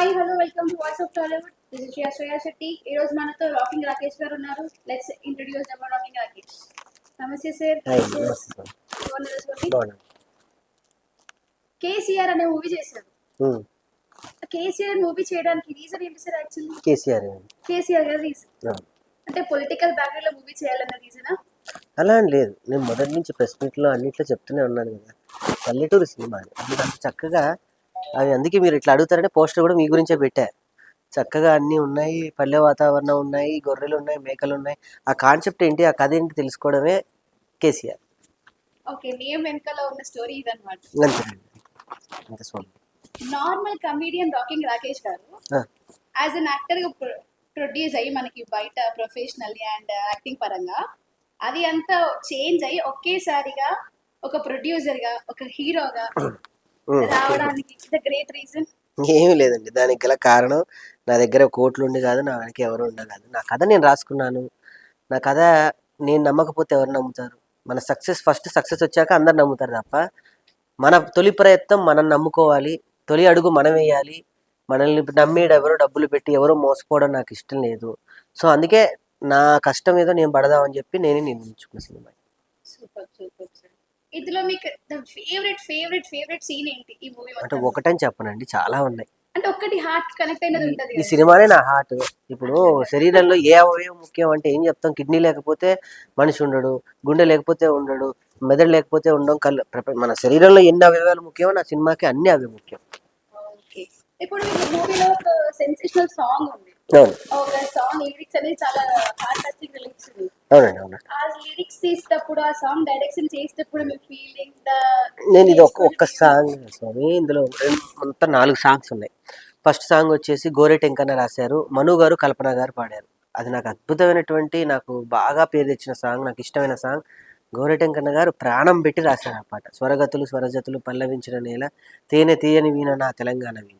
Hi hello welcome to voice of Tollywood. This is Shreya Shetty. ఈ రోజు మనతో రాకింగ్ రాకేష్ గారు ఉన్నారు. Let's introduce hour rocking Rakesh. నమస్తే సార్. కేసీఆర్ అనే మూవీ చేశారు. కేసీఆర్ మూవీ చేయడానికి రీజన్ ఏంటి సార్? యాక్చువల్లీ కేసీఆర్ గారు రీజన్ అంటే పొలిటికల్ బ్యాక్గ్రౌండ్ లో మూవీ చేయాలన్న రీజనా? అలా అని లేదు. నేను మొదటి నుంచి ప్రెస్ మీట్లో అన్నింటిలో చెప్తూనే ఉన్నాను కదా, పల్లెటూరు సినిమా అది అంత చక్కగా. అవి అందుకే మీరు ఇట్లా అడుగుతారంటే పోస్టర్ కూడా మీ గురించే పెట్టా. చక్కగా అన్నీ ఉన్నాయి, పల్లె వాతావరణం ఉన్నాయి, గొర్రెలు ఉన్నాయి, మేకలు ఉన్నాయి. ఆ కాన్సెప్ట్ ఏంటి, ఆ కథ ఏంటి తెలుసుకోవడమే కేసీఆర్. ఓకే, నేమ్ వెనకాల ఉన్న స్టోరీ ఇదన్నమాట. అంతే స్వామి. నార్మల్ కమీడియన్ రాకింగ్ రాకేష్ గారు యాజ్ అన్ యాక్టర్ గా ప్రొడ్యూస్ అయ్యి మనకి బయట ప్రొఫెషనల్ అండ్ యాక్టింగ్ పరంగా అది అంతా చేంజ్ అయ్యి ఒకేసారిగా ఒక ప్రొడ్యూసర్ గా ఒక హీరోగా రావడానికి ద గ్రేట్ రీజన్ ఏమీ లేదండి. దానికి గల కారణం నా దగ్గర కోట్లు ఉండి కాదు, నా వెనక ఎవరు ఉండ కాదు. నా కథ నేను రాసుకున్నాను. నా కథ నేను నమ్మకపోతే ఎవరు నమ్ముతారు? మన ఫస్ట్ సక్సెస్ వచ్చాక అందరు నమ్ముతారు తప్ప, మన తొలి ప్రయత్నం మనం నమ్ముకోవాలి. తొలి అడుగు మనం వేయాలి. మనల్ని నమ్మేడు ఎవరో డబ్బులు పెట్టి ఎవరో మోసపోవడం నాకు ఇష్టం లేదు. సో అందుకే నా కష్టం ఏదో నేను పడదామని చెప్పి నేనే నిర్మించుకున్న సినిమా. Super super sir. ఇందులో మీకు ద ఫేవరెట్ సీన్ ఏంటి ఈ మూవీ? అంటే ఒకటని చెప్పనండి, చాలా ఉన్నాయి. అంటే ఒక్కటి హార్ట్ కనెక్ట్ అయినది ఉంటది. ఈ సినిమానే నా హార్ట్. ఇప్పుడు శరీరంలో ఏ అవయవం ముఖ్యం అంటే ఏం చెప్తాం? కిడ్నీ లేకపోతే మనిషి ఉండడు, గుండె లేకపోతే ఉండడు, మెదడు లేకపోతే ఉండడం. మన శరీరంలో ఎన్ని అవయవాలు ముఖ్యమో నా సినిమాకి అన్ని అవి ముఖ్యం. ఓకే, ఇప్పుడు మూవీలో ఒక సెన్సేషనల్ సాంగ్ ఉంది. ఒక సాంగ్ లిరిక్స్ అనేది చాలా హార్ట్ టచింగ్ లిరిక్స్ ఉంది. అవునండి. ఆ లిరిక్స్ తీసేటప్పుడు, ఆ సాంగ్ డైరెక్షన్ చేసేటప్పుడు మీ ఫీలింగ్ నేను ఇది ఒక్క సాంగ్ స్వామి. ఇందులో మొత్తం 4 సాంగ్స్ ఉన్నాయి. ఫస్ట్ సాంగ్ వచ్చేసి గోరెటెంకన్న రాశారు, మను గారు, కల్పన గారు పాడారు. అది నాకు అద్భుతమైనటువంటి, నాకు బాగా పేరు తెచ్చిన సాంగ్, నాకు ఇష్టమైన సాంగ్. గోరెటెంకన్న గారు ప్రాణం పెట్టి రాశారు ఆ పాట. స్వరగతులు స్వరజతులు పల్లవించిన నేల, తేనె తీయని వీణ నా తెలంగాణ వీణ.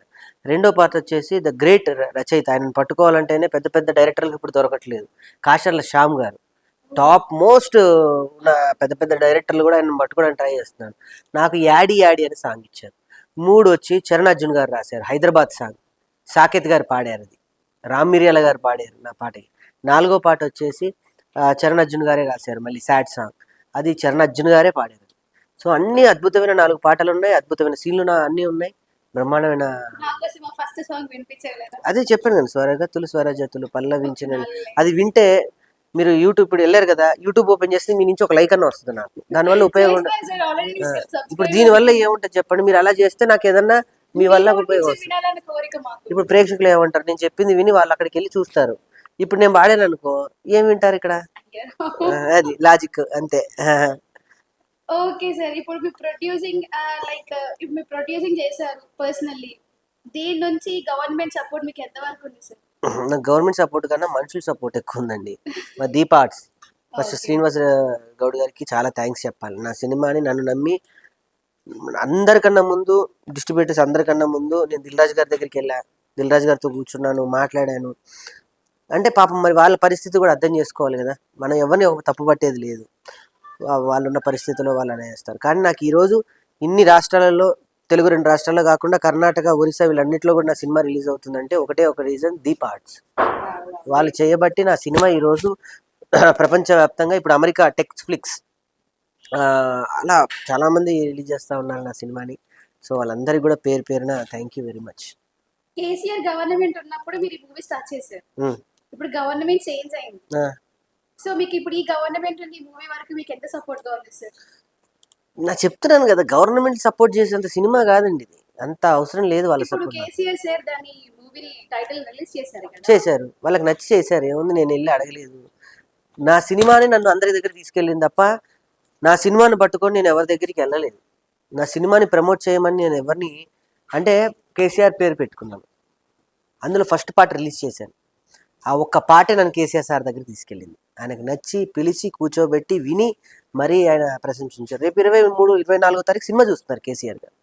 రెండో పాట వచ్చేసి ద గ్రేట్ రచయిత. ఆయనను పట్టుకోవాలంటేనే పెద్ద పెద్ద డైరెక్టర్లకు ఇప్పుడు దొరకట్లేదు. కాశర్ల శ్యామ్ గారు టాప్ మోస్ట్ ఉన్న పెద్ద పెద్ద డైరెక్టర్లు కూడా ఆయన పట్టుకోవడానికి ట్రై చేస్తున్నాను. నాకు యాడి యాడి అని సాంగ్ ఇచ్చారు. 3 వచ్చి చరణ్ అర్జున్ గారు రాశారు, హైదరాబాద్ సాంగ్. సాకేత్ గారు పాడారు, అది రామ్ మిరియాల గారు పాడారు నా పాటకి. 4వ పాట వచ్చేసి చరణ్ అర్జున్ గారే రాశారు, మళ్ళీ సాడ్ సాంగ్. అది చరణ్ అర్జున్ గారే పాడారు. సో అన్ని అద్భుతమైన 4 పాటలు ఉన్నాయి, అద్భుతమైన సీన్లు అన్నీ ఉన్నాయి, బ్రహ్మాండమైన. అదే చెప్పాను కదా, స్వరగతులు స్వరజతులు పల్లవించిన. అది వింటే మీరు యూట్యూబ్ ఇప్పుడు వెళ్ళారు కదా, యూట్యూబ్ ఓపెన్ చేస్తే మీ నుంచి ఒక లైక్ అన్న వస్తుంది. నాకు దానివల్ల ఉపయోగం ఉండదు. ఇప్పుడు దీనివల్ల ఏముంటుంది చెప్పండి? మీరు అలా చేస్తే నాకు ఏదన్నా మీ వల్ల ఉపయోగం వస్తుంది. ఇప్పుడు ప్రేక్షకులు ఏమంటారు? నేను చెప్పింది విని వాళ్ళు అక్కడికి వెళ్ళి చూస్తారు. ఇప్పుడు నేను పాడాను అనుకో, ఏం వింటారు ఇక్కడ? అది లాజిక్ అంతే. ఓకే సార్, ఇప్పుడు మీ ప్రొడ్యూసింగ్ మీరు ప్రొడ్యూసింగ్ చేశారు పర్సనల్లీ. దీని నుంచి గవర్నమెంట్ సపోర్ట్ మీకు ఎంత వరకు ఉంది సార్? నాకు గవర్నమెంట్ సపోర్ట్ కన్నా మనుషుల సపోర్ట్ ఎక్కువ ఉందండి. మా దీప ఆర్ట్స్ ఫస్ట్ శ్రీనివాస గౌడ్ గారికి చాలా థ్యాంక్స్ చెప్పాలి. నా సినిమాని నన్ను నమ్మి అందరికన్నా ముందు, డిస్ట్రిబ్యూటర్స్ అందరికన్నా ముందు నేను దిల్రాజు గారి దగ్గరికి వెళ్ళా. దిల్రాజు గారితో కూర్చున్నాను, మాట్లాడాను. అంటే పాపం మరి వాళ్ళ పరిస్థితి కూడా అర్థం చేసుకోవాలి కదా. మనం ఎవరిని తప్పు పట్టేది లేదు, వాళ్ళున్న పరిస్థితుల్లో వాళ్ళు అనేస్తారు. కానీ నాకు ఈరోజు ఇన్ని రాష్ట్రాలలో, తెలుగు 2 రాష్ట్రాల్లో కాకుండా కర్ణాటక, ఒరిస్సా వీళ్ళన్నింటిలో కూడా నా సినిమా రిలీజ్ అవుతుందంటే ఒకటే ఒక రీజన్, దీప్ ఆర్ట్స్. వాళ్ళు చేయబట్టి నా సినిమా ఈరోజు ప్రపంచవ్యాప్తంగా, ఇప్పుడు అమెరికా టెక్స్ఫ్లిక్స్ అలా చాలామంది రిలీజ్ చేస్తూ ఉన్నారు నా సినిమాని. సో వాళ్ళందరికీ కూడా పేరు పేరున thank you very much. KCR government ఉన్నప్పుడు మీరు ఈ మూవీ స్టార్ట్ చేశారు. ఇప్పుడు గవర్నమెంట్ చేంజ్ అయింది. సో మీకు ఇప్పుడు ఈ గవర్నమెంట్ నుండి ఈ మూవీ వరకు మీకు ఎంత సపోర్ట్ గా ఉంది సార్? నా చెప్తున్నాను కదా, గవర్నమెంట్ సపోర్ట్ చేసేంత సినిమా కాదండి ఇది, అంత అవసరం లేదు వాళ్ళ సపోర్ట్. కేసీఆర్ సార్ దాని మూవీని టైటిల్ రిలీజ్ చేశారు కదా, చేశారు, వాళ్ళకి నచ్చి చేశారు. ఏముంది, నేను వెళ్ళి అడగలేదు. నా సినిమాని నన్ను అందరి దగ్గర తీసుకెళ్ళింది తప్ప, నా సినిమాని పట్టుకొని నేను ఎవరి దగ్గరికి వెళ్ళలేదు. నా సినిమాని ప్రమోట్ చేయమని నేను ఎవరిని, అంటే కేసీఆర్ పేరు పెట్టుకున్నాను, అందులో ఫస్ట్ పార్ట్ రిలీజ్ చేశాను. ఆ ఒక్క పాటే నన్ను కేసీఆర్ సార్ దగ్గర తీసుకెళ్ళింది. ఆయనకు నచ్చి పిలిచి కూర్చోబెట్టి విని మరీ ఆయన ప్రశంసించారు. రేపు 23, 24వ తారీఖు సినిమా చూస్తున్నారు కేసీఆర్ గారు.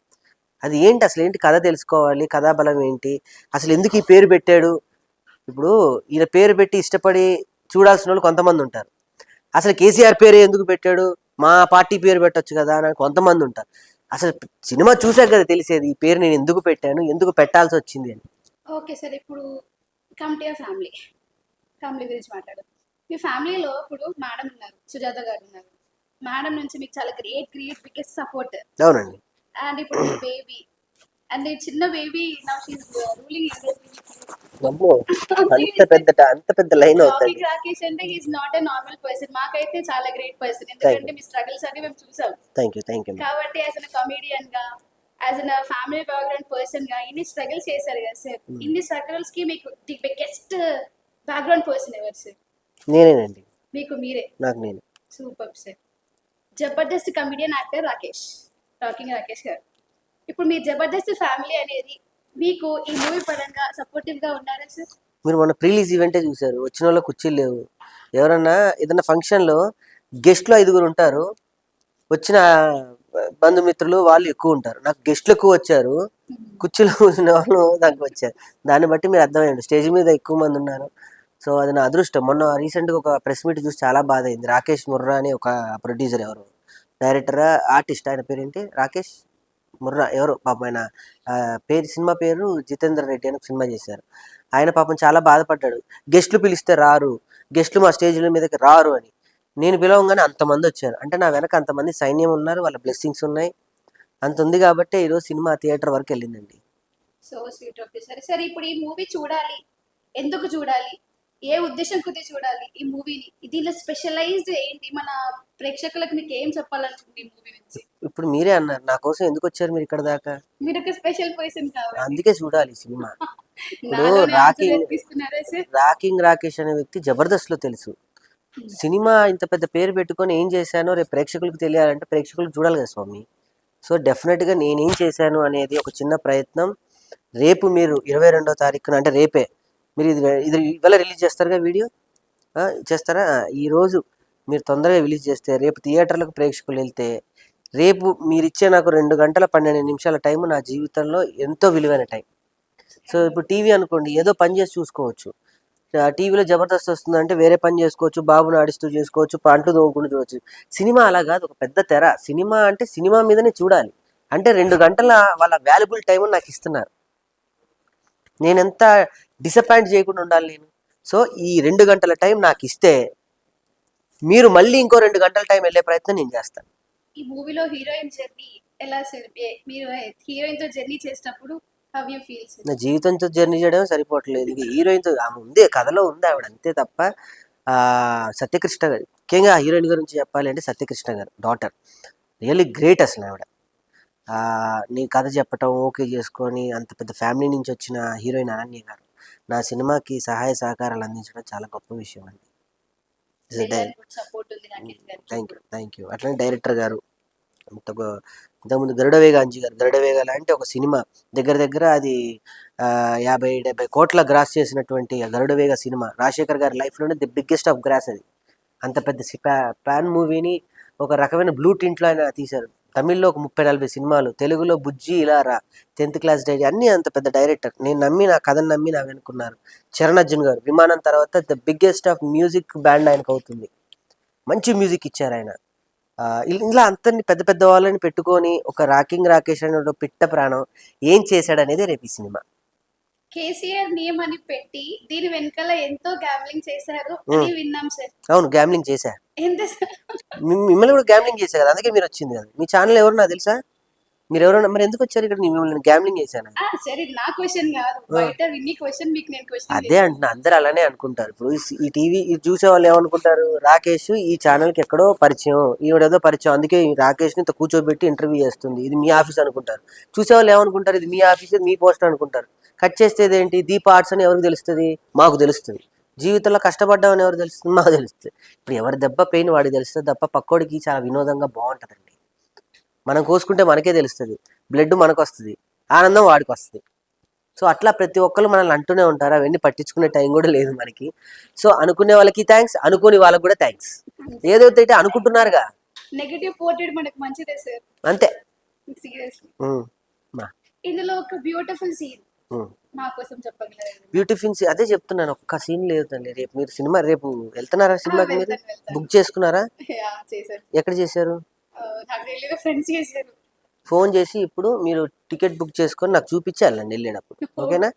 అది ఏంటి, అసలు ఏంటి కథ తెలుసుకోవాలి, కథాబలం ఏంటి, అసలు ఎందుకు ఈ పేరు పెట్టాడు. ఇప్పుడు ఈయన పేరు పెట్టి ఇష్టపడి చూడాల్సిన వాళ్ళు కొంతమంది ఉంటారు. అసలు కేసీఆర్ పేరు ఎందుకు పెట్టాడు, మా పార్టీ పేరు పెట్టొచ్చు కదా అని కొంతమంది ఉంటారు. అసలు సినిమా చూసాక కదా తెలిసేది ఈ పేరు నేను ఎందుకు పెట్టాను, ఎందుకు పెట్టాల్సి వచ్చింది అని. ఓకే సార్, ఇప్పుడు come to your family. Family గురించి మాట్లాడు. మీ ఫ్యామిలీలో ఇప్పుడు మేడం ఉన్నారు, సుజాత గారు ఉన్నారు. మేడం నుంచి మీకు చాలా గ్రేట్ బిగ్గెస్ట్ సపోర్ట్. అవునండి. అండ్ ఇప్పుడు మీ బేబీ, అండ్ ఈ చిన్న బేబీ నా రూలింగ్ అమ్మో! అంత పెద్ద లైన్ అవుతుందండి. రాకింగ్ రాకేష్ అంటే he's not a normal person. మాకైతే చాలా గ్రేట్ పర్సన్, థ్యాంక్ ఎందుకంటే మీ స్ట్రగుల్స్ అన్ని మేము చూసాం. Thank you. కాబట్టి యాజ్ అ కమీడియన్ గా, as a family background person గా ఇన్ని స్ట్రగుల్స్ చేశారు కదా సార్. ఇన్ని స్ట్రగుల్స్ కి మీకు ది బిగ్గెస్ట్ బ్యాక్గ్రౌండ్ పర్సన్ ఎవరు సార్? నేనేనండి. మీకు మీరే. నాకు నేను. Super sir. Jabardasth comedian actor Rakesh, rocking Rakesh గారు. ఇప్పుడు మీ జబర్దస్త్ ఫ్యామిలీ అనేది మీకు ఈ మూవీ పరంగా సపోర్టివ్ గా ఉన్నారా సార్? మీరు మొన్న ప్రీలీజ్ ఈవెంటే చూశారు. వచ్చిన వాళ్ళకి కుర్చీలు లేవు. ఎవరన్నా ఏదైనా ఫంక్షన్లో గెస్ట్లు 5 ఉంటారు. వచ్చిన బంధుమిత్రులు వాళ్ళు ఎక్కువ ఉంటారు. నాకు గెస్ట్లు ఎక్కువ వచ్చారు, కుర్చీలో కూర్చున్న వాళ్ళు తక్కువ వచ్చారు. దాన్ని బట్టి మీరు అర్థమయ్యండి, స్టేజ్ మీద ఎక్కువ మంది ఉన్నారు. సో అది నా అదృష్టం. మొన్న రీసెంట్గా ఒక ప్రెస్ మీట్ చూసి చాలా బాధ అయింది. రాకేష్ ముర్రా అని ఒక ప్రొడ్యూసర్, ఎవరు డైరెక్టర్ ఆర్టిస్ట్, ఆయన పేరేంటి, రాకేష్ ముర్రా ఎవరు పాపం, ఆయన సినిమా పేరు జితేందర్ రెడ్డి అని సినిమా చేశారు. ఆయన పాపం చాలా బాధపడ్డాడు. గెస్ట్లు పిలిస్తే రారు, గెస్ట్లు మా స్టేజ్ల మీదకి రారు అని. నేను పిలవంగానే అంతమంది వచ్చారు. అంటే నా వెనక అంతమంది సైన్యం ఉన్నారు, వాళ్ళ బ్లెస్సింగ్స్ ఉన్నాయి. అంత ఉంది కాబట్టి ఈరోజు సినిమా థియేటర్ వరకు వెళ్ళిందండి. సో స్వీట్ ఆఫ్ సరే సార్. ఇప్పుడు ఈ మూవీ చూడాలి, ఎందుకు చూడాలి, ఏ ఉద్దేశం కొద్ది చూడాలి ఈ మూవీని? దీనిలో స్పెషలైజ్డ్ ఏంటి? మన ప్రేక్షకులకు మీకు ఏం చెప్పాలనుకుంటుంది ఈ మూవీ నుంచి? ఇప్పుడు మీరే అన్నారు, నా కోసం ఎందుకు వచ్చారు మీరు ఇక్కడ దాకా? మీరు ఒక స్పెషల్ పర్సన్ కావాలి, అందుకే చూడాలి సినిమా. ఇప్పుడు నాలోనే రాకింగ్ answer ఇస్తున్నారా సార్? రాకింగ్ రాకేష్ అనే వ్యక్తి జబర్దస్త్ లో తెలుసు. సినిమా ఇంత పెద్ద పేరు పెట్టుకొని ఏం చేశానో రేపు ప్రేక్షకులకు తెలియాలంటే ప్రేక్షకులకు చూడాలి కదా స్వామి. సో డెఫినెట్గా నేనేం చేశాను అనేది ఒక చిన్న ప్రయత్నం. రేపు మీరు 22వ తారీఖున, అంటే రేపే మీరు ఇది ఇవాళ రిలీజ్ చేస్తారుగా వీడియో, చేస్తారా? ఈరోజు మీరు తొందరగా రిలీజ్ చేస్తే రేపు థియేటర్లకు ప్రేక్షకులు వెళ్తే, రేపు మీరు ఇచ్చే నాకు 2 గంటల 12 నిమిషాల టైం నా జీవితంలో ఎంతో విలువైన టైం. సో ఇప్పుడు టీవీ అనుకోండి, ఏదో పని చేసి చూసుకోవచ్చు. టీవీలో జబర్దస్త్ వస్తుందంటే వేరే పని చేసుకోవచ్చు, బాబుని ఆడిస్తూ చేసుకోవచ్చు, పంటలు తోముకుంటూ చూడవచ్చు. సినిమా అలా కాదు, ఒక పెద్ద తెర. సినిమా అంటే సినిమా మీదనే చూడాలి. అంటే 2 గంటల వాళ్ళ వాల్యుబుల్ టైం నాకు ఇస్తున్నారు. నేను ఎంత డిసప్పాయింట్ చేయకుండా ఉండాలి నేను. సో ఈ 2 గంటల టైం నాకు ఇస్తే మీరు మళ్ళీ ఇంకో 2 గంటల టైం వెళ్ళే ప్రయత్నం నేను చేస్తాను. ఈ మూవీలో హీరోయిన్ జర్నీ ఎలా సార్? మీరు హీరోయిన్ తో జర్నీ చేసినప్పుడు హౌ యూ ఫీల్ సార్? నా జీవితంతో జర్నీ చేయడం సరిపోవట్లేదు, ఇక హీరోయిన్తో ఆమె ఉంది, కథలో ఉంది ఆవిడ, అంతే తప్ప సత్యకృష్ణ గారు, ముఖ్యంగా హీరోయిన్ గురించి చెప్పాలి అంటే సత్యకృష్ణ గారు డాటర్ రియల్లీ గ్రేట్. అసలు ఆవిడ నీ కథ చెప్పటం ఓకే చేసుకొని అంత పెద్ద ఫ్యామిలీ నుంచి వచ్చిన హీరోయిన్ అనన్య గారు నా సినిమాకి సహాయ సహకారాలు అందించడం చాలా గొప్ప విషయం అండి. సపోర్ట్ ఉంది రాకేష్ గారికి. Thank you. అట్లనే డైరెక్టర్ గారు, ఇంతకుముందు గరుడవేగ అంజి గారు, గరుడవేగ లాంటి ఒక సినిమా దగ్గర అది 50-70 కోట్ల గ్రాస్ చేసినటువంటి గరుడవేగ సినిమా రాజశేఖర్ గారి లైఫ్లోనే ది బిగ్గెస్ట్ ఆఫ్ గ్రాస్ అది. అంత పెద్ద ప్యాన్ మూవీని ఒక రకమైన బ్లూ టింట్లో ఆయన తీశారు. తమిళ్లో ఒక 30-40 సినిమాలు, తెలుగులో బుజ్జి, ఇలారా, 10th క్లాస్ డైరీ, అన్నీ అంత పెద్ద డైరెక్టర్. నేను నమ్మి, నా కథను నమ్మి నా వెనుకున్నారు. చరణ్ అర్జున్ గారు విమానం తర్వాత the biggest of music band ఆయనకు అవుతుంది. మంచి మ్యూజిక్ ఇచ్చారు ఆయన. ఇలా అంతని పెద్ద పెద్ద వాళ్ళని పెట్టుకొని ఒక రాకింగ్ రాకేష్ అనే పిట్ట ప్రాణం ఏం చేశాడు అనేది రేపు ఈ సినిమా. కేసీఆర్ నేమ్ అని పెట్టి దీని వెనకాల ఎంతో గ్యామ్లింగ్ చేశారు అని విన్నాం సార్. అవును, గ్యామ్లింగ్ చేశా. ఎంత సార్? మిమ్మల్ని కూడా గ్యామ్లింగ్ చేశా కదా, అందుకే మీరు వచ్చింది కదా. మీ ఛానల్ ఎవరు నాకు తెలుసా? మీరు ఎవరైనా మరి ఎందుకు వచ్చారు ఇక్కడ? మిమ్మల్ని గ్యామ్లింగ్ చేశాను. సరే, నా క్వశ్చన్ కాదు, బయట విన్ని క్వశ్చన్ మీకు నేను క్వశ్చన్. అదే అంటున్నా, అందరు అలానే అనుకుంటారు. ఇప్పుడు ఈ టీవీ చూసే వాళ్ళు ఏమనుకుంటారు, రాకేష్ ఈ ఛానల్కి ఎక్కడో పరిచయం, ఈవిడేదో పరిచయం, అందుకే ఈ రాకేష్ని ఇంత కూర్చోబెట్టి ఇంటర్వ్యూ చేస్తుంది, ఇది మీ ఆఫీస్ అనుకుంటారు. చూసేవాళ్ళు ఏమనుకుంటారు, ఇది మీ ఆఫీస్, మీ పోస్ట్ అనుకుంటారు. కట్ చేస్తే ఇదేంటి దీప ఆర్ట్స్ అని ఎవరికి తెలుస్తుంది? మాకు తెలుస్తుంది. జీవితంలో కష్టపడ్డామని ఎవరు తెలుస్తుంది? మాకు తెలుస్తుంది. ఇప్పుడు ఎవరి దెబ్బ పెయిన్ వాడికి తెలుస్తుంది తప్ప పక్కోడికి చాలా వినోదంగా బాగుంటుందండి. మనం కోసుకుంటే మనకే తెలుస్తుంది, బ్లడ్ మనకు వస్తుంది, ఆనందం వాడికి వస్తుంది. సో అట్లా ప్రతి ఒక్కరు మనల్ని అంటూనే ఉంటారు, అవన్నీ పట్టించుకునే టైం కూడా లేదు మనకి. సో అనుకునే వాళ్ళకి థ్యాంక్స్, అనుకోని వాళ్ళకి కూడా థ్యాంక్స్. ఏదైతే అనుకుంటున్నారుగా, నెగటివ్ పోర్ట్రేట్ మనకు మంచిదే సార్, అంతే. సీరియస్లీ. ఇందులో ఒక బ్యూటిఫుల్ సీన్ మా కోసం చెప్పగలరు? బ్యూటిఫుల్ సీన్ అదే చెప్తున్నాను, ఒక్క సీన్ లేదండి. రేపు మీరు సినిమా రేపు వెళ్తున్నారా? సినిమాకి మీరు బుక్ చేసుకున్నారా? ఎక్కడ చేశారు? ఫ్రెండ్స్ చేశారు. ఫోన్ చేసి ఇప్పుడు మీరు టికెట్ బుక్ చేసుకొని నాకు చూపించి వెళ్ళండి వెళ్ళేటప్పుడు, ఓకేనా?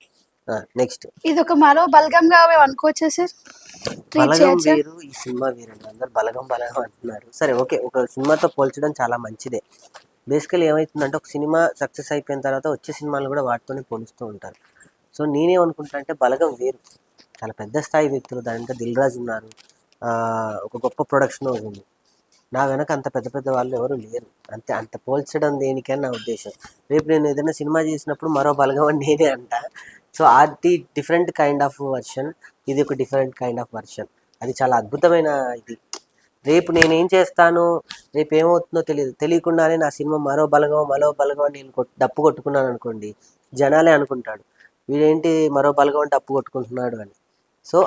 నెక్స్ట్ ఇది ఒక మరో బలగంగా అనుకోవచ్చా సార్? ట్రీట్ బలగం చేయొచ్చా? వేరు, ఈ సినిమా వేరండి. అందరు బలగం బలగం అంటున్నారు. సరే ఓకే, ఒక సినిమాతో పోల్చడం చాలా మంచిదే. బేసికలీ ఏమవుతుందంటే ఒక సినిమా సక్సెస్ అయిపోయిన తర్వాత వచ్చే సినిమాలు కూడా వాటితోనే పోలుస్తూ ఉంటారు. సో నేనేమనుకుంటా అంటే బలగం వేరు, చాలా పెద్ద స్థాయి వ్యక్తులు, దాంట్లో దిల్ రాజు ఉన్నారు, ఒక గొప్ప ప్రొడక్షన్ ఉంది. నా వెనక అంత పెద్ద పెద్ద వాళ్ళు ఎవరు లేరు. అంతే, అంత పోల్చడం దేనికని నా ఉద్దేశం. రేపు నేను ఏదైనా సినిమా చేసినప్పుడు మరో బలగం అని నేనే అంట. సో అది డిఫరెంట్ కైండ్ ఆఫ్ వర్షన్, ఇది ఒక డిఫరెంట్ కైండ్ ఆఫ్ వర్షన్. అది చాలా అద్భుతమైన ఇది. రేపు నేనేం చేస్తాను, రేపు ఏమవుతుందో తెలియకుండానే నా సినిమా మరో బలగం అని నేను డప్పు కొట్టుకున్నాను అనుకోండి, జనాలే అనుకుంటాడు వీడేంటి మరో బలగం అని డప్పు కొట్టుకుంటున్నాడు అని. సో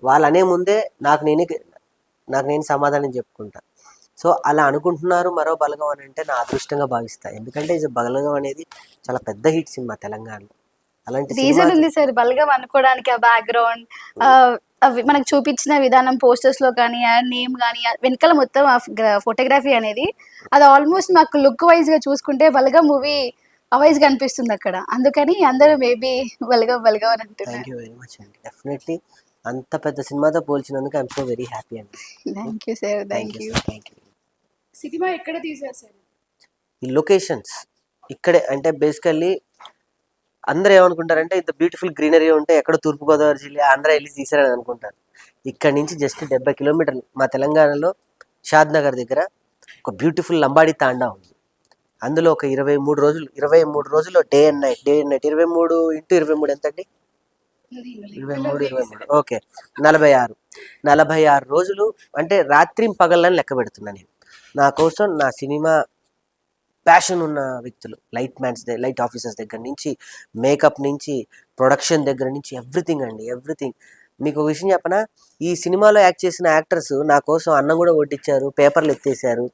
వాళ్ళు అనే ముందే నాకు నేను సమాధానం చెప్పుకుంటా. సో అలా అనుకుంటున్నారు మరో బలగం అని అంటే నా అదృష్టంగా భావిస్తా. ఎందుకంటే ఇది బలగం అనేది చాలా పెద్ద హిట్ సినిమా తెలంగాణలో. అలాంటి సినిమా రీజన్ ఉంది సార్ బలగం అనుకోవడానికి. ఆ బ్యాక్గ్రౌండ్, అవి మనకు చూపించిన విధానం, పోస్టర్స్ లో కానీ, ఆ నేమ్ కానీ, వెనకాల మొత్తం ఫోటోగ్రఫీ అనేది, అది ఆల్మోస్ట్ మాకు లుక్ వైజ్ గా చూసుకుంటే బలగం మూవీ అవైజ్ గా అనిపిస్తుంది అక్కడ. అందుకని అందరూ మేబీ బలగం బలగం అని థ్యాంక్ అంటున్నారు. యూ వెరీ మచ్ అండి. డెఫినెట్లీ అంత పెద్ద సినిమాతో పోల్చినందుకు ఐఎమ్ సో వెరీ హ్యాపీ అండి. Thank you sir, thank thank you you. Sir, thank you. Cinema ఎక్కడ తీసారు సార్? ఈ లొకేషన్స్ ఇక్కడే, అంటే బేసికల్లీ అందరూ ఏమనుకుంటారంటే ఇంత బ్యూటిఫుల్ గ్రీనరీ ఉంటే ఎక్కడ తూర్పుగోదావరి జిల్లా ఆంధ్ర వెళ్ళి తీసారని అనుకుంటారు. ఇక్కడ నుంచి జస్ట్ 70 కిలోమీటర్లు మా తెలంగాణలో షాద్ నగర్ దగ్గర ఒక బ్యూటిఫుల్ లంబాడి తాండా ఉంది. అందులో ఒక 23 రోజులు డే అండ్ నైట్ 23 × 23 ఎంత అండి? 23 ఓకే, 46 రోజులు, అంటే రాత్రి పగళ్ళని లెక్క పెడుతున్నా నేను. నా కోసం నా సినిమా ప్యాషన్ ఉన్న వ్యక్తులు, లైట్ ఆఫీసర్స్ దగ్గర నుంచి, మేకప్ నుంచి, ప్రొడక్షన్ దగ్గర నుంచి, ఎవ్రీథింగ్ అండి, ఎవ్రీథింగ్. మీకు ఒక విషయం చెప్పనా, ఈ సినిమాలో యాక్ట్ చేసిన యాక్టర్స్ నా కోసం అన్నం కూడా వడ్డించారు, పేపర్లు ఎత్తేసారు.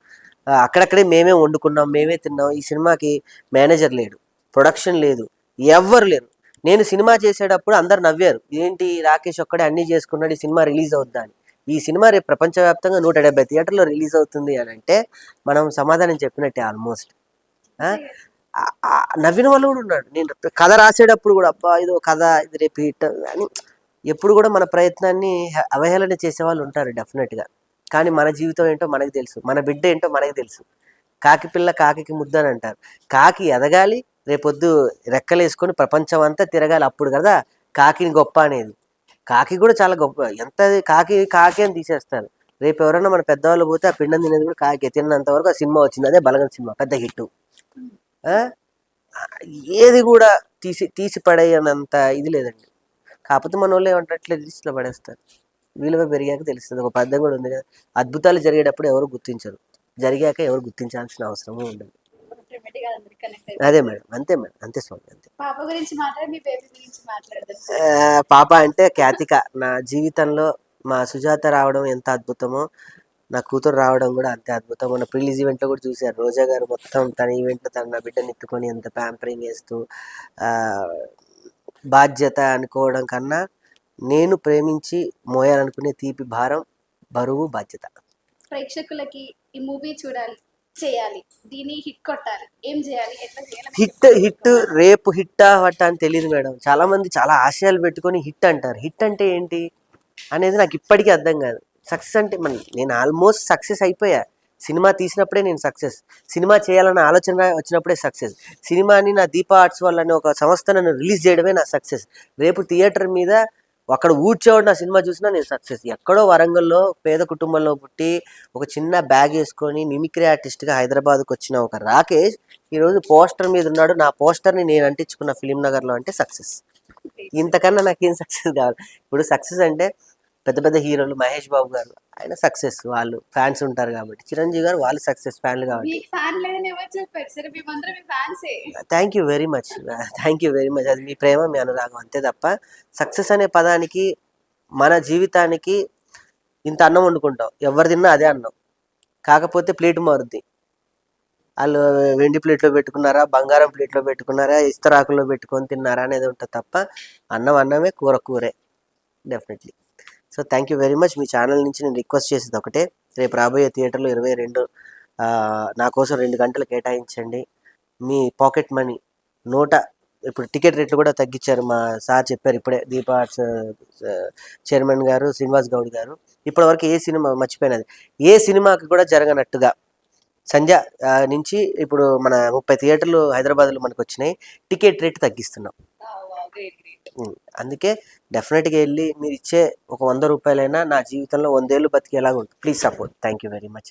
అక్కడక్కడే మేమే వండుకున్నాం, మేమే తిన్నాం. ఈ సినిమాకి మేనేజర్ లేడు, ప్రొడక్షన్ లేదు, ఎవ్వరు లేరు. నేను సినిమా చేసేటప్పుడు అందరు నవ్వారు, ఏంటి రాకేష్ ఒక్కడే అన్నీ చేసుకున్నాడు, ఈ సినిమా రిలీజ్ అవుద్దా అని. ఈ సినిమా రేపు ప్రపంచవ్యాప్తంగా 170 థియేటర్లో రిలీజ్ అవుతుంది అని అంటే మనం సమాధానం చెప్పినట్టే ఆల్మోస్ట్. నవ్విన వాళ్ళు కూడా ఉన్నాడు. నేను కథ రాసేటప్పుడు కూడా అబ్బా ఇదో కథ, ఇది రిపీట్ అని ఎప్పుడు కూడా మన ప్రయత్నాన్ని అవహేళన చేసే వాళ్ళు ఉంటారు డెఫినెట్గా. కానీ మన జీవితం ఏంటో మనకు తెలుసు, మన బిడ్డ ఏంటో మనకు తెలుసు. కాకి పిల్ల కాకి ముద్దు అని అంటారు. కాకి ఎదగాలి, రేపొద్దు రెక్కలేసుకొని ప్రపంచం అంతా తిరగాలి, అప్పుడు కదా కాకిని గొప్ప అనేది. కాకి కూడా చాలా గొప్ప, ఎంత కాకి అని తీసేస్తారు. రేపు ఎవరైనా మన పెద్దవాళ్ళు పోతే ఆ పిండం తినేది కూడా కాకి. తిన్నంత వరకు ఆ సినిమా వచ్చింది, అదే బలగం సినిమా పెద్ద హిట్. ఏది కూడా తీసి పడేయనంత ఇది లేదండి. కాకపోతే మన వాళ్ళు ఏమంటే లిస్ట్లో పడేస్తారు, విలువ పెరిగాక తెలుస్తుంది. ఒక పద్యం కూడా ఉంది కదా, అద్భుతాలు జరిగేటప్పుడు ఎవరు గుర్తించరు, జరిగాక ఎవరు గుర్తించాల్సిన అవసరము ఉండదు. అదే మేడం, అంతే మేడం, అంతే స్వామి, అంతే. పాప గురించి మాట్లాడి, మీ బేబీ గురించి మాట్లాడదాం. పాప అంటే ఖ్యాతిక. నా జీవితంలో మా సుజాత రావడం ఎంత అద్భుతమో, నా కూతురు రావడం కూడా అంతే అద్భుతం. మన రిలీజ్ ఈవెంట్లో కూడా చూశారు, రోజా గారు మొత్తం తన ఈవెంట్లో తన నా బిడ్డని ఎత్తుకొని ఎంత ప్యాంపరింగ్ చేస్తూ, బాధ్యత అనుకోవడం కన్నా నేను ప్రేమించి మోయాలనుకునే తీపి భారం, బరువు, బాధ్యత. ప్రేక్షకులకి ఈ మూవీ చూడాలి, చేయాలి, దీన్ని హిట్ కొట్టాలి, ఏం చేయాలి, ఎట్లా చేయాలి? హిట్ రేపు హిట్ అవ్వట అని తెలియదు మేడం. చాలా మంది చాలా ఆశయాలు పెట్టుకొని హిట్ అంటారు. హిట్ అంటే ఏంటి అనేది నాకు ఇప్పటికీ అర్థం కాదు. సక్సెస్ అంటే నేను ఆల్మోస్ట్ సక్సెస్ అయిపోయా. సినిమా తీసినప్పుడే నేను సక్సెస్, సినిమా చేయాలన్న ఆలోచన వచ్చినప్పుడే సక్సెస్, సినిమాని నా దీపా ఆర్ట్స్ వాళ్ళని ఒక సంస్థ నన్ను రిలీజ్ చేయడమే నా సక్సెస్. రేపు థియేటర్ మీద అక్కడ ఊడ్చేవాడు నా సినిమా చూసినా నేను సక్సెస్. ఎక్కడో వరంగల్లో పేద కుటుంబంలో పుట్టి ఒక చిన్న బ్యాగ్ వేసుకొని మిమిక్రీ ఆర్టిస్ట్గా హైదరాబాద్కి వచ్చిన ఒక రాకేష్ ఈరోజు పోస్టర్ మీద ఉన్నాడు. నా పోస్టర్ని నేను అంటించుకున్న ఫిలిం నగర్లో అంటే సక్సెస్. ఇంతకన్నా నాకేం సక్సెస్ కావాలి. ఇప్పుడు సక్సెస్ అంటే పెద్ద పెద్ద హీరోలు, మహేష్ బాబు గారు ఆయన సక్సెస్, వాళ్ళు ఫ్యాన్స్ ఉంటారు కాబట్టి. చిరంజీవి గారు వాళ్ళు సక్సెస్ ఫ్యాన్లు కాబట్టి. Thank you very much, thank you very much. అది మీ ప్రేమ, మీ అనురాగం, అంతే తప్ప సక్సెస్ అనే పదానికి మన జీవితానికి ఇంత అన్నం వండుకుంటాం, ఎవరు తిన్నా అదే అన్నం. కాకపోతే ప్లేట్ మారుద్ది, వాళ్ళు వెండి ప్లేట్లో పెట్టుకున్నారా, బంగారం ప్లేట్లో పెట్టుకున్నారా, ఇస్తరాకుల్లో పెట్టుకొని తిన్నారా అనేది ఉంటుంది తప్ప అన్నం అన్నమే, కూర కూరే definitely. So thank you very much. మీ ఛానల్ నుంచి నేను రిక్వెస్ట్ చేసేది ఒకటే, రేపు రాబోయే థియేటర్లో 22 నా కోసం 2 గంటలు కేటాయించండి. మీ పాకెట్ మనీ ఇప్పుడు టికెట్ రేట్లు కూడా తగ్గించారు. మా సార్ చెప్పారు ఇప్పుడే, దీపా ఆర్ట్స్ చైర్మన్ గారు శ్రీనివాస్ గౌడ్ గారు. ఇప్పటివరకు ఏ సినిమా మర్చిపోయినది, ఏ సినిమాకి కూడా జరగనట్టుగా సంధ్య నుంచి ఇప్పుడు మన 30 థియేటర్లు హైదరాబాద్లో మనకు వచ్చినాయి. టికెట్ రేట్ తగ్గిస్తున్నాం. అందుకే డెఫినెట్గా వెళ్ళి మీరు ఇచ్చే ఒక 100 రూపాయలైనా నా జీవితంలో 100 ఏళ్ళు బతికేలాగా ఉంటుంది. Please support. Thank you very much.